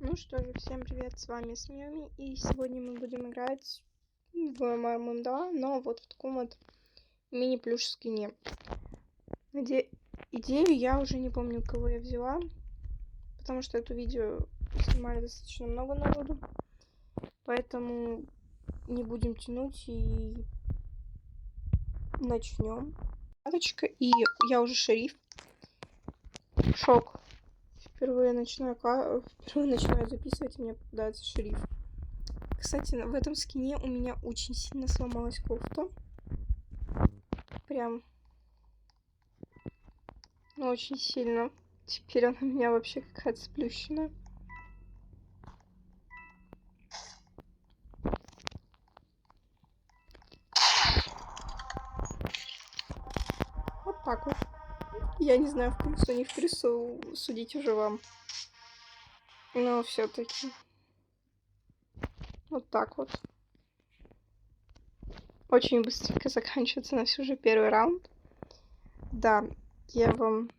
Ну что же, всем привет, с вами Смирми, и сегодня мы будем играть в Marmon 2, но вот в таком вот мини-плюш скине. Идею я уже не помню, кого я взяла, потому что это видео снимали достаточно много народу, поэтому не будем тянуть и начнем. И я уже шериф. Шок. Впервые начинаю записывать, и мне попадается шериф. Кстати, в этом скине у меня очень сильно сломалась кофта. Прям. Ну, очень сильно. Теперь она у меня вообще какая-то сплющенная. Вот так вот. Я не знаю, в плюсу, не в плюсу, судить уже вам. Но все-таки. Вот так вот. Очень быстренько заканчивается у нас уже первый раунд. Да, я вам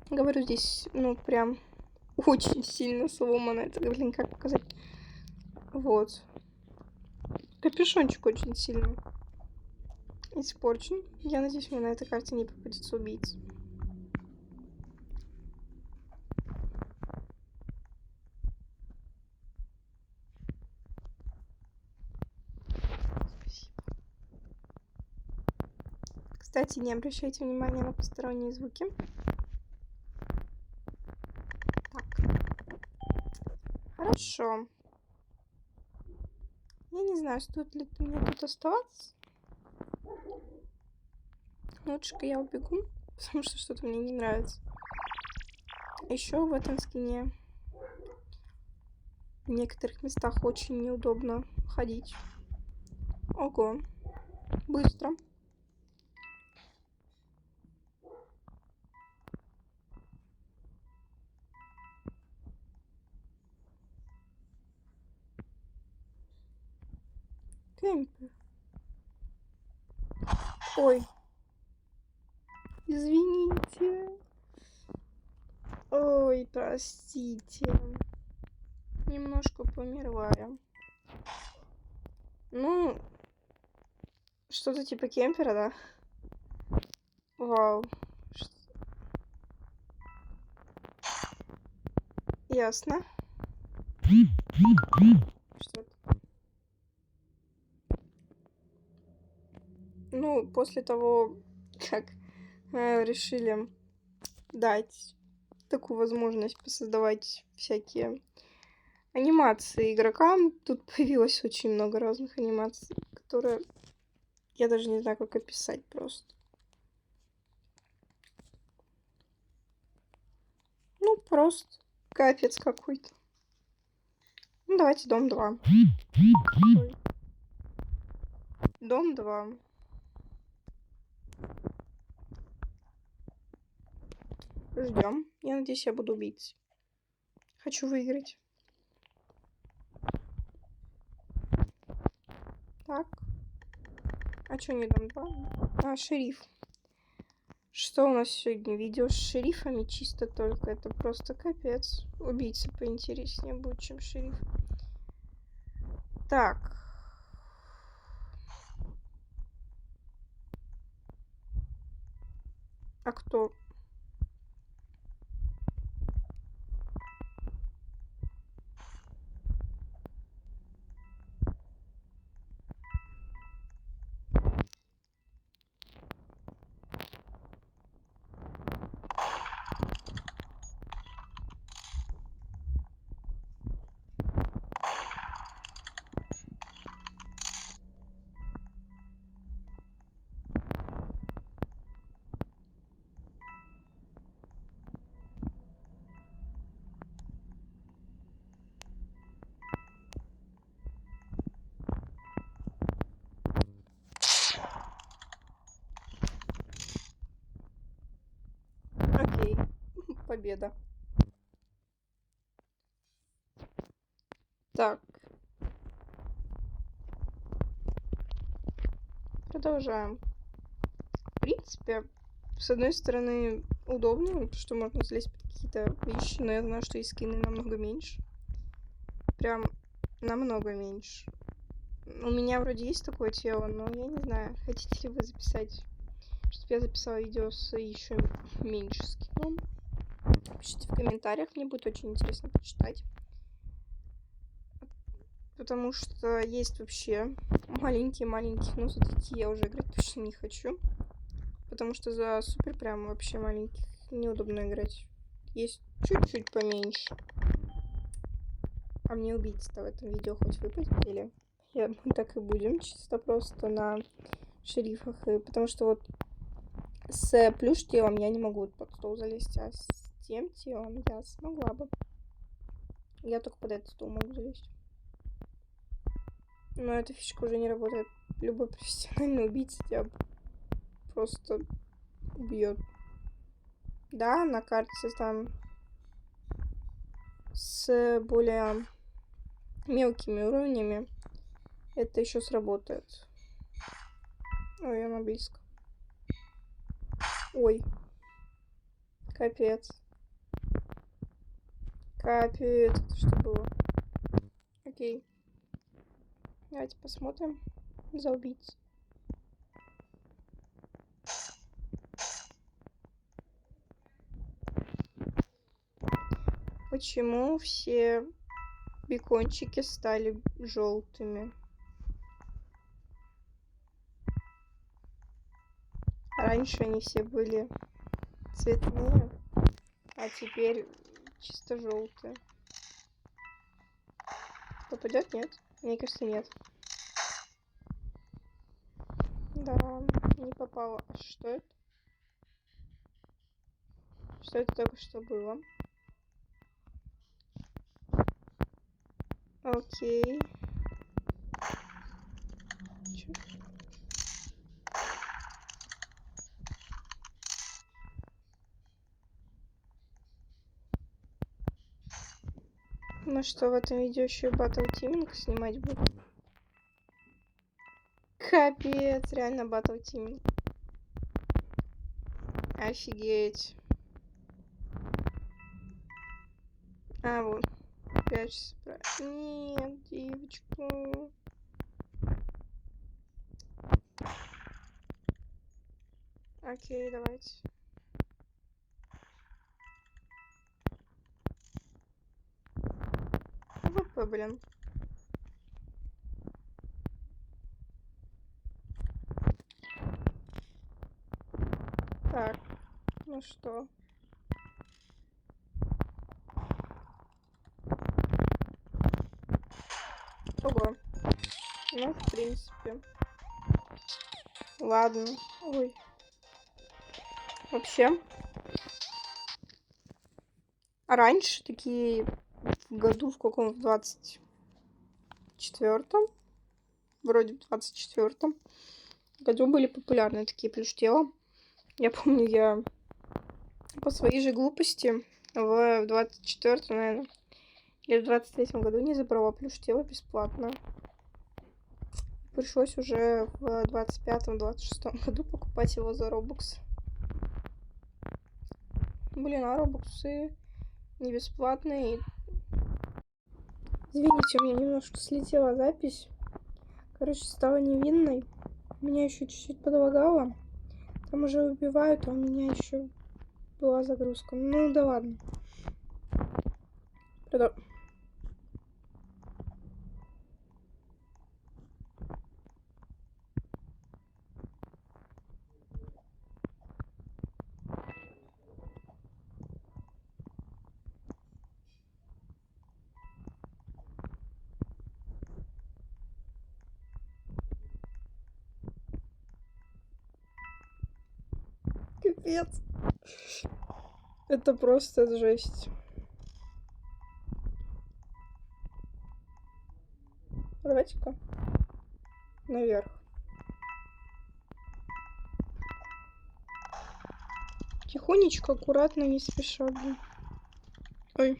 говорю, здесь, ну, прям очень сильно сломано. Это, блин, как показать? Вот. Капюшончик очень сильно испорчен. Я надеюсь, мне на этой карте не попадется убийца. Кстати, не обращайте внимания на посторонние звуки. Так. Хорошо. Я не знаю, стоит ли мне тут оставаться. Лучше-ка я убегу, потому что что-то мне не нравится. Еще в этом скине в некоторых местах очень неудобно ходить. Ого. Быстро. Кемпер. Ой. Извините. Ой, простите. Немножко померла. Ну, что-то типа кемпера, да? Вау. Ясно. Что это? Ну, после того, как решили дать такую возможность посоздавать всякие анимации игрокам, тут появилось очень много разных анимаций, которые я даже не знаю, как описать просто. Ну, просто капец какой-то. Ну, давайте дом 2. Ой. Дом 2. Ждем. Я надеюсь, я буду убийцей. Хочу выиграть. Так. А что не дом 2? А, шериф. Что у нас сегодня? Видео с шерифами чисто только. Это просто капец. Убийца поинтереснее будет, чем шериф. Так. А кто? Окей. Победа. Так. Продолжаем. В принципе, с одной стороны, удобно, потому что можно залезть под какие-то вещи, но я знаю, что и скины намного меньше. прям намного меньше. У меня вроде есть такое тело, но я не знаю, хотите ли вы записать, чтобы я записала видео с еще меньше скином. Пишите в комментариях, мне будет очень интересно почитать. Потому что есть вообще маленькие-маленькие, но за такие я уже играть точно не хочу. Потому что за супер прям вообще маленьких неудобно играть. Есть чуть-чуть поменьше. А мне убийца-то в этом видео хоть выпадет или... Мы так и будем чисто просто на шерифах. И потому что вот с плюш телом я не могу вот под стол залезть, а с тем телом я смогла бы. Я только под этот стол могу залезть. Но эта фишка уже не работает. Любой профессиональный убийца тебя просто убьет. Да, на карте там с более мелкими уровнями это еще сработает. Ой, она близко. Ой. Капец. Капец. Это что было? Окей. Давайте посмотрим за убийц. Почему все бекончики стали желтыми? Раньше они все были цветные, а теперь чисто желтые. Попадет? Нет? Мне кажется, нет. Да, не попало. А что это? Что это только что было? Окей. Чё? Ну что, в этом видео еще и батл тиминг снимать буду? Капец, реально батл тиминг. Офигеть. А, вот. Прячься. Нет, девочку. Окей, давайте. ВП, блин. Так, ну что? Ого. Ну, в принципе. Ладно. Ой. Вообще. Раньше такие в году в каком? В 24-м? Вроде в 24-м году были популярны такие плюш-тела. Я помню, я по своей же глупости в 24-м, наверное, или в 23-м году не забрала плюш-тело бесплатно. Пришлось уже в 25-26 году покупать его за робокс. Блин, а робоксы не бесплатные. Извините, у меня немножко слетела запись. Короче, стала невинной. Меня еще чуть-чуть подлагало. Там уже убивают, а у меня еще была загрузка. Ну да ладно. Капец. Это просто жесть. Давайте-ка наверх. Тихонечко, аккуратно, не спеша, блин. Ой.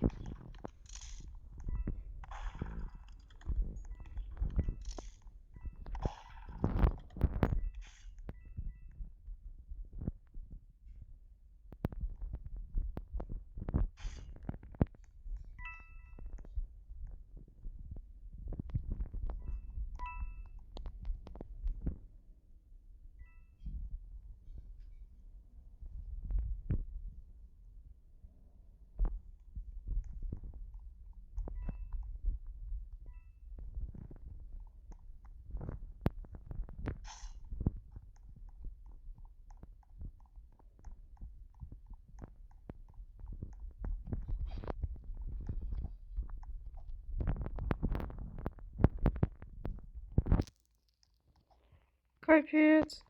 Капец.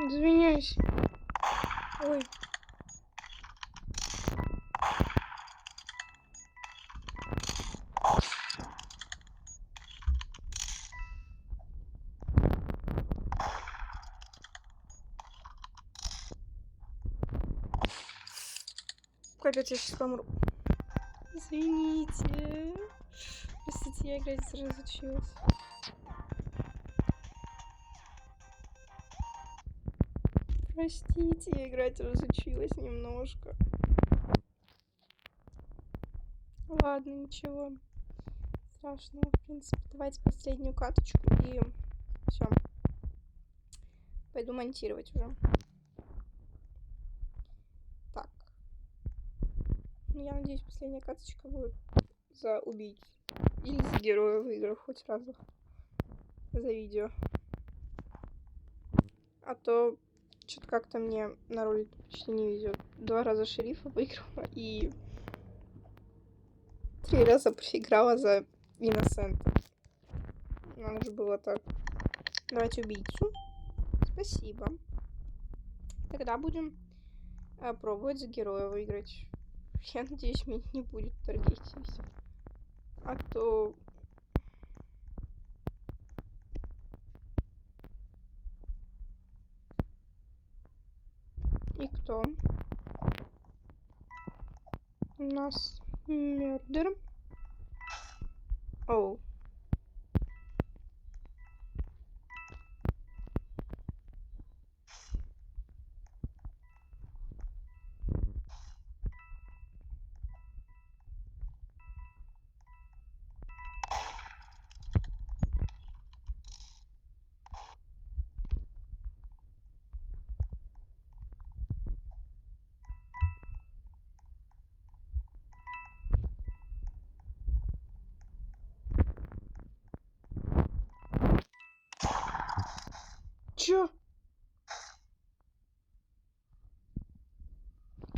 Извиняюсь. Ой. Капец, я сейчас помру. Извините. Простите, я играть разучилась. Простите, я играть разучилась немножко. Ладно, ничего страшного. В принципе, давайте последнюю каточку и все. Пойду монтировать уже. Так. Ну, я надеюсь, последняя каточка будет за убийц. Или за героя в играх, хоть разных. За видео. А то что-то как-то мне на роли почти не везет. 2 раза шерифа выиграла и 3 раза проиграла за Инносента. Надо же было так. Давайте убийцу. Спасибо. Тогда будем пробовать за героя выиграть. Я надеюсь, меня не будет торгеть и всё. А то... И кто? У нас Мёрдер. Оу. Чё?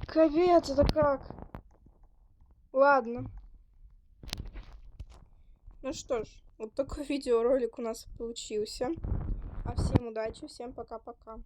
Капец, это как? Ладно. Ну что ж, вот такой видеоролик у нас получился. А всем удачи, всем пока-пока.